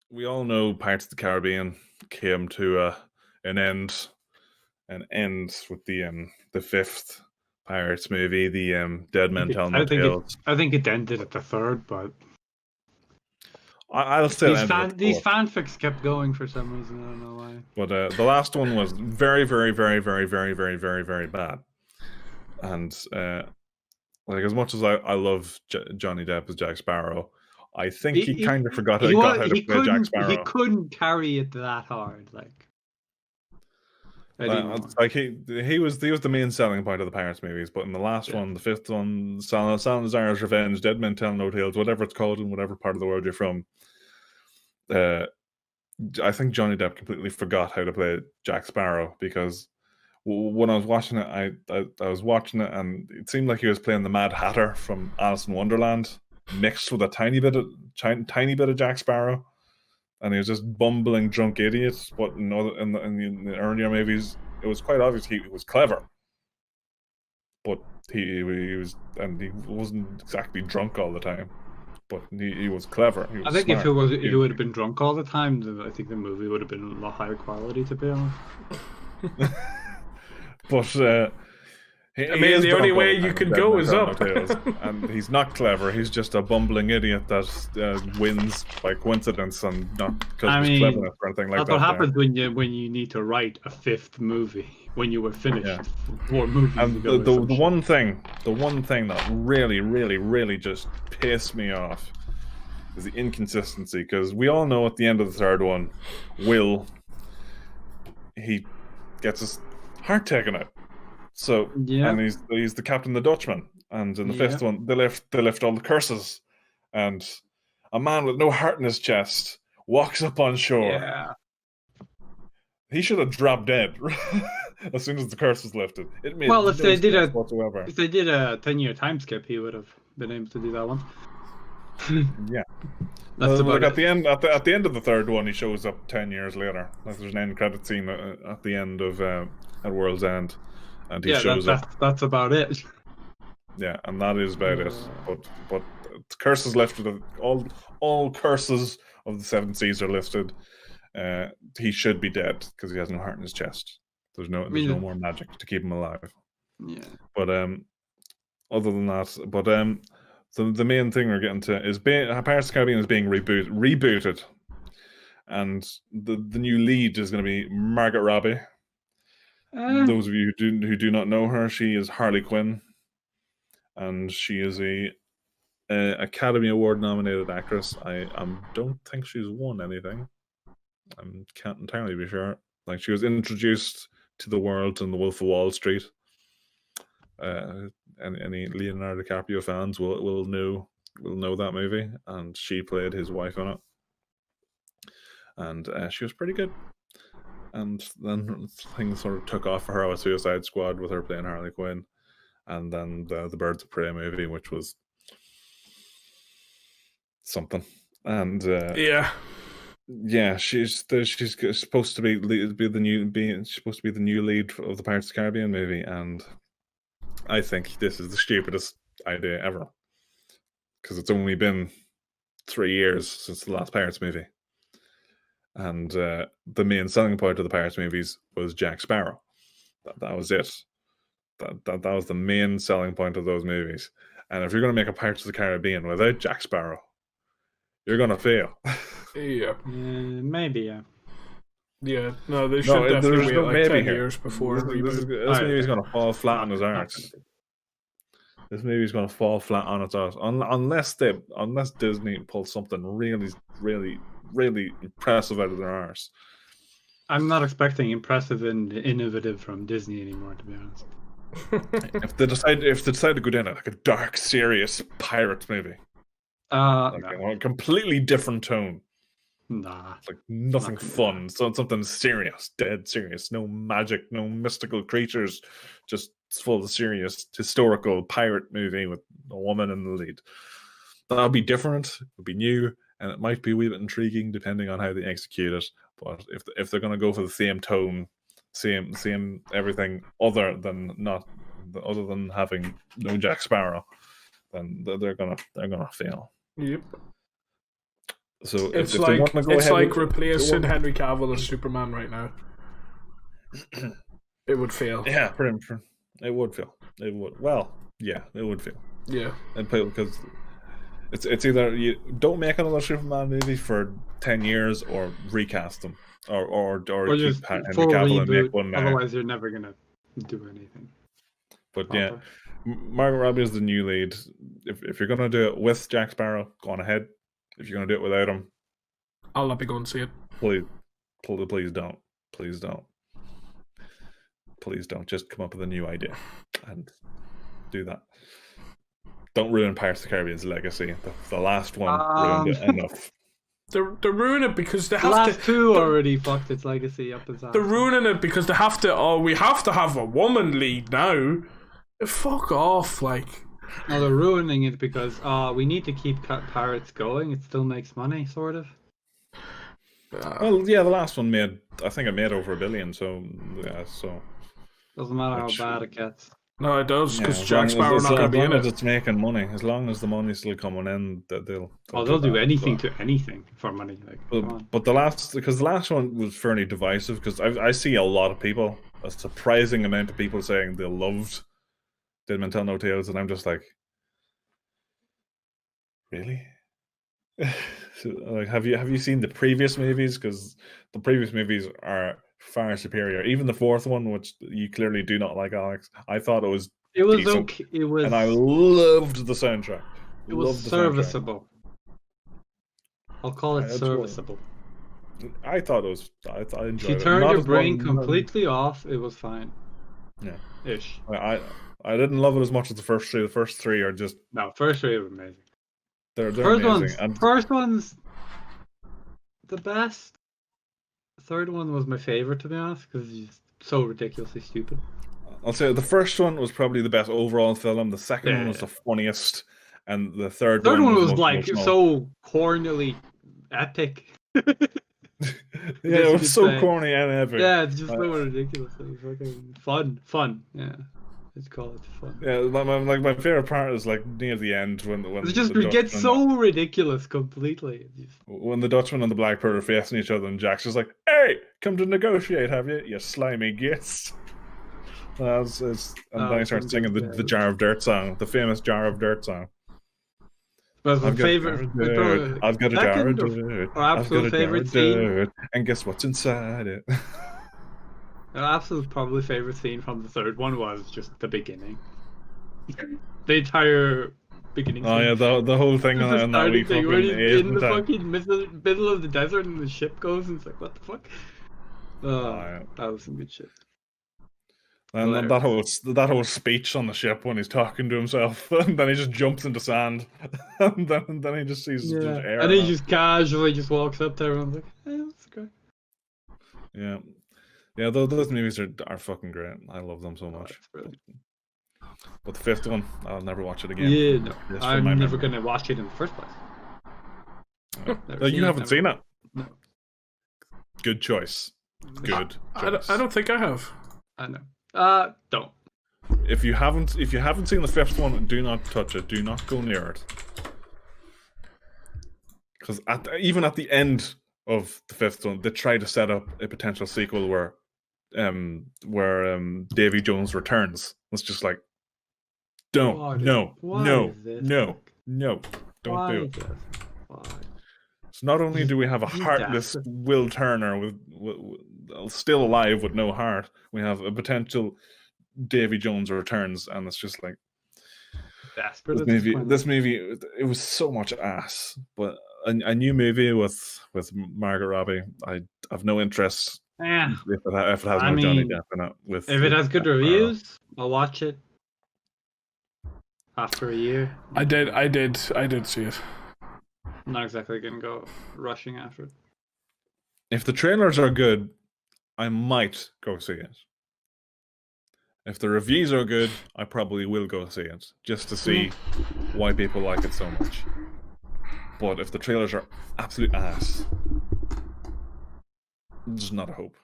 we all know Pirates of the Caribbean came to an end with the fifth Pirates movie, the Dead Men Tell No Tales. I think it ended at the third, but I'll still end it. These fanfics kept going for some reason. I don't know why. But the last one was very, very, very, very, very, very, very, very bad. And like, as much as I love Johnny Depp as Jack Sparrow, I think he kind of forgot how to play Jack Sparrow. He couldn't carry it that hard, like. Like he was the main selling point of the Pirates movies, but in the last one, the fifth one, Salazar's Revenge, Dead Men Tell No Tales, whatever it's called in whatever part of the world you're from, I think Johnny Depp completely forgot how to play Jack Sparrow, because when I was watching it, I was watching it and it seemed like he was playing the Mad Hatter from Alice in Wonderland mixed with a tiny bit of Jack Sparrow. And he was just bumbling drunk idiot. But in the earlier movies, it was quite obvious he was clever. But he wasn't exactly drunk all the time. But he was clever. He was I think smart. if he would have been drunk all the time, then I think the movie would have been a lot higher quality, to be honest. But the only way you can go is up. And he's not clever. He's just a bumbling idiot that wins by coincidence and not because of his cleverness or anything like that. That's what happens when you need to write a fifth movie when you were finished 4 movies and ago. The one thing that really, really, really just pissed me off is the inconsistency, because we all know at the end of the third one, he gets his heart taken out. So and he's the captain, the Dutchman, and in the fifth one they lift all the curses, and a man with no heart in his chest walks up on shore. Yeah. He should have dropped dead as soon as the curse was lifted. It made if they did a 10-year time skip, he would have been able to do that one. Yeah. That's about at the end of the third one, he shows up 10 years later. There's an end credit scene at the end of at World's End. And he shows up. That's about it. Yeah, and that is about it. But the curse is lifted. All curses of the 7 seas are lifted. He should be dead because he has no heart in his chest. There's no more magic to keep him alive. Yeah. But other than that, the main thing we're getting to is Pirates of the Caribbean is being rebooted, and the new lead is going to be Margot Robbie. Those of you who do not know her, she is Harley Quinn, and she is a Academy Award nominated actress. I don't think she's won anything. I can't entirely be sure. Like, she was introduced to the world in The Wolf of Wall Street. Any Leonardo DiCaprio fans will know that movie, and she played his wife in it, and she was pretty good. And then things sort of took off for her with Suicide Squad, with her playing Harley Quinn, and then the Birds of Prey movie, which was something. And she's supposed to be the new lead of the Pirates of the Caribbean movie, and I think this is the stupidest idea ever, because it's only been 3 years since the last Pirates movie. And the main selling point of the Pirates movies was Jack Sparrow. That was it. That was the main selling point of those movies. And if you're going to make a Pirates of the Caribbean without Jack Sparrow, you're going to fail. Yeah. Maybe, yeah. Yeah, no, they should definitely wait 10 years before. This movie's going to fall flat on its arse. This movie's going to fall flat on its arse. Unless Disney pulls something really, really, really impressive out of their arse. I'm not expecting impressive and innovative from Disney anymore, to be honest. if they decide to go down like a dark, serious pirate movie, a completely different tone. Nah, like nothing fun. So something serious, dead serious. No magic, no mystical creatures. Just full serious historical pirate movie with a woman in the lead. That'll be different. It'll be new, and it might be a wee bit intriguing depending on how they execute it. But if they're going to go for the same tone, same everything other than having no Jack Sparrow, then they're gonna fail. Yep. So It's if like they want to go it's ahead like with, replacing Henry Cavill as Superman right now. It would fail. Yeah, it would fail. It would. Well, yeah, it would fail. Yeah. And because it's either you don't make another Superman movie for 10 years or recast them or just keep Henry full Cavill and reboot. make one now. Otherwise, you're never gonna do anything. But proper. yeah, Margot Robbie is the new lead. If you're gonna do it with Jack Sparrow, go on ahead. If you're gonna do it without him, I'll not be going to see it. please don't. Please don't. Please don't. Just come up with a new idea and do that. Don't ruin Pirates of the Caribbean's legacy. The last one ruined it enough. They're ruining it because they The have last to. two already fucked its legacy up as They're ruining it because they have to. Oh, we have to have a woman lead now. Fuck off, like. No, they're ruining it because we need to keep Pirates going. It still makes money, sort of. Well, yeah, the last one I think it made over $1 billion. So yeah, so Doesn't matter how bad it gets. No, it does because as Jack long Sparrow as not going to be in as it. it's making money, as long as the money's still coming in, They'll do anything to anything for money. Like, come on. But the last one was fairly divisive because I see a lot of people, a surprising amount of people saying they loved Dead Men Tell No Tales, and I'm just like, really? Like, have you seen the previous movies? Because the previous movies are far superior. Even the fourth one, which you clearly do not like, Alex, I thought it was decent, okay. It was, and I loved the soundtrack. It was serviceable. I'll call it serviceable. I thought it was. I enjoyed it. If you turned your brain completely off, it was fine. Yeah. Ish. I didn't love it as much as the first three. The first three are just. No, first three are amazing. They're amazing. First one's the best. Third one was my favorite, to be honest, because it's just so ridiculously stupid. I'll say the first one was probably the best overall film. The second one was the funniest, and the third one was like so cornily epic. Yeah, it was so corny and epic. Yeah, it's just so ridiculous. It's fucking fun. Yeah, let's call it fun. Yeah, my favorite part is like near the end when it gets so ridiculous completely. When the Dutchman and the Blackbird are facing each other, and Jack's just like, "Hey, come to negotiate, have you? You slimy gits." And then he starts singing the Jar of Dirt song, the famous Jar of Dirt song. But my favorite, I've got a jar of dirt. Our absolute favorite scene, and guess what's inside it? Our absolute probably favorite scene from the third one was just the beginning. The entire beginning. Oh yeah, the whole thing on that week thing where he's in the fucking middle of the desert and the ship goes and it's like, what the fuck? That was some good shit. And that whole speech on the ship when he's talking to himself, and then he just jumps into sand, and then he just sees just air. And he just casually just walks up to everyone like, "Hey, that's great." Yeah. Those movies are fucking great. I love them so much. But the fifth one, I'll never watch it again. Yeah, no, I'm never gonna watch it in the first place. You haven't seen it? No. Good choice. Good choice. I don't think I have. I know. Don't. If you haven't seen the fifth one, do not touch it. Do not go near it. Because even at the end of the fifth one, they try to set up a potential sequel where Davy Jones returns. It's just like, no, don't do it. So not only do we have a heartless Will Turner with still alive with no heart, we have a potential Davy Jones returns, and it's just like this movie. It was so much ass, but a new movie with Margot Robbie, I have no interest. Yeah. If it has no Johnny Depp in it. If it has good reviews, I'll watch it. After a year, I did see it. I'm not exactly gonna go rushing after it. If the trailers are good, I might go see it. If the reviews are good, I probably will go see it, just to see why people like it so much. But if the trailers are absolute ass, there's not a hope.